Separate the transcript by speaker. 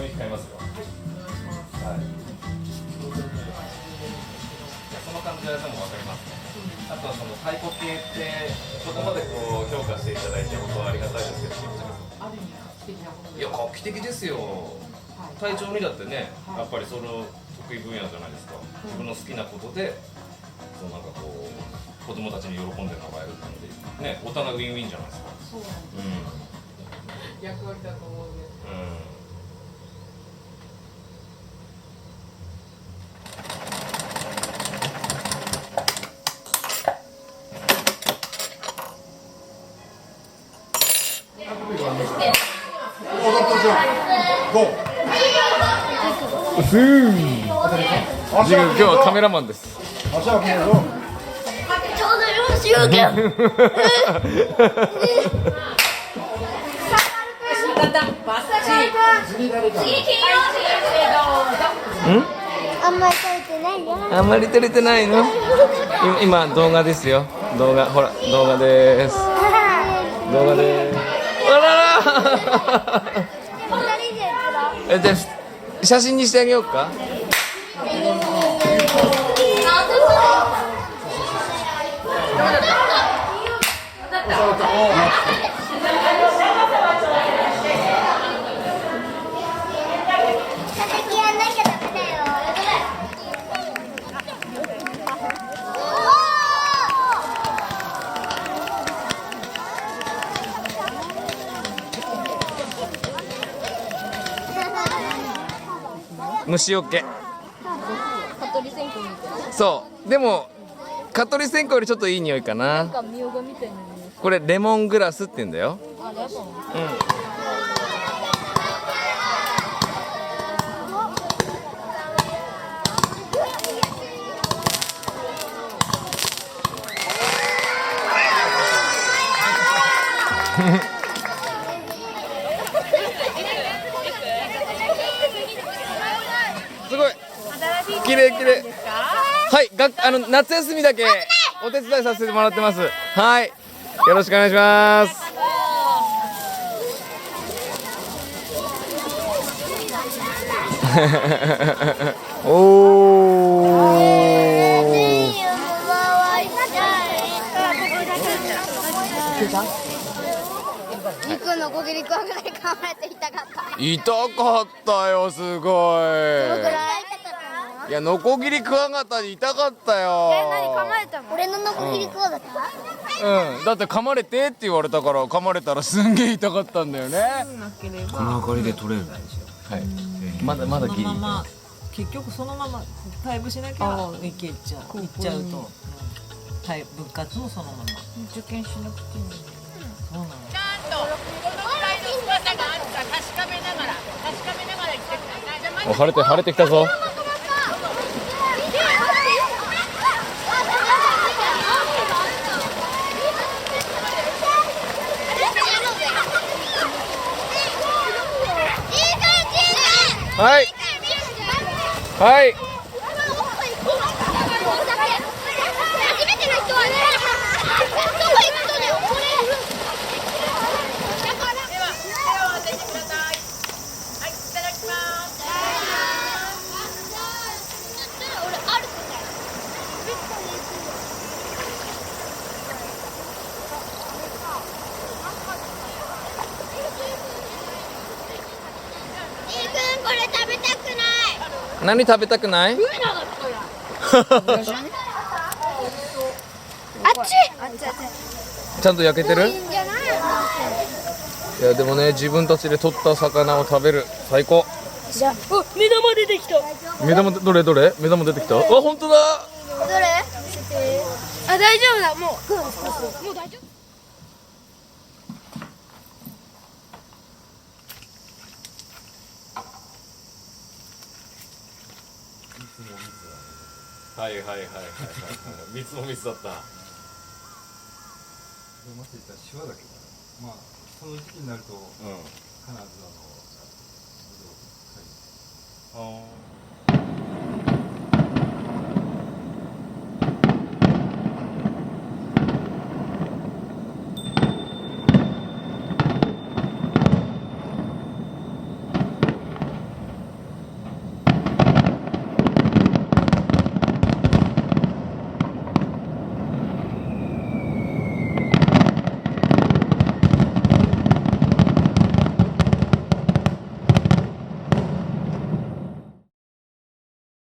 Speaker 1: 雰囲気変えますよ。はい。その感じはでも分かりますね。あとはその太鼓系ってそこまでこう評価していただいて僕はありがたいですけど、いや画期的ですよ。隊長にだってね、やっぱりその得意分野じゃないですか。自分の好きなことで、そのなんかこう子供たちに喜んでもらえるってね、お互いウィンウィンじゃないですか。
Speaker 2: そうなんです。役割だと思うんで。
Speaker 1: 今日はカメラマンです。
Speaker 3: ちょうどよしようけあんまり撮れてないよ。
Speaker 1: あんまり撮れてないの？今動画ですよ。動画、ほら動画です。動画です。あらら。じゃあ写真にしてあげようか。虫よけ。
Speaker 3: 蚊取り線香みたいな。
Speaker 1: そうでも蚊取り線香よりちょっといい匂いかな。
Speaker 3: なんかみょうがみたいな匂い。
Speaker 1: これレモングラスって言うんだよ。
Speaker 3: あ、レモン。
Speaker 1: すごい綺麗綺麗。はい、夏休みだけお手伝いさせてもらってます。はい、よろしくお願いします。おー。
Speaker 3: 肉のこぎりくわぐらい噛まれて痛かった。
Speaker 1: 痛かったよ、すごい。いや、ノコギリクワガタに痛かったよ。
Speaker 3: 何噛まれたの？俺のノコギリクワガタ？
Speaker 1: うん、だって噛まれてって言われたから噛まれたらすんげえ痛かったんだよね。
Speaker 4: この明かりで撮れるんですよ。
Speaker 1: はい。まだギリ。
Speaker 5: 結局そのまま退部しなきゃいけちゃう。行っちゃうと、部活もそのまま。
Speaker 3: 受験しなくていい。
Speaker 5: そうなの。
Speaker 6: ちゃんとこのくらいの姿があった確かめながら言ってください。
Speaker 1: お、晴れてきたぞ。はいはい。
Speaker 3: 初めての人はね、どこ行くとね、これ。だから。
Speaker 6: 手を当ててください。はい、いただきます。
Speaker 3: 俺歩くから。これ食べたくない。
Speaker 1: 何食べたくない？
Speaker 3: あっち。
Speaker 1: ちゃんと焼けてる？
Speaker 3: いいんじゃない？
Speaker 1: いやでもね、自分たちで取った魚を食べる、最高。
Speaker 3: じゃあ、目玉出てきた。
Speaker 1: 目玉どれ目玉出てきた？あ、本当だ。
Speaker 3: どれ？あ、大丈夫だ。もう大丈夫。
Speaker 1: はいはいはいはいはい。蜜も蜜だった。
Speaker 7: まして言ったらシワだけど、まあその時期になると必ず
Speaker 1: ああ。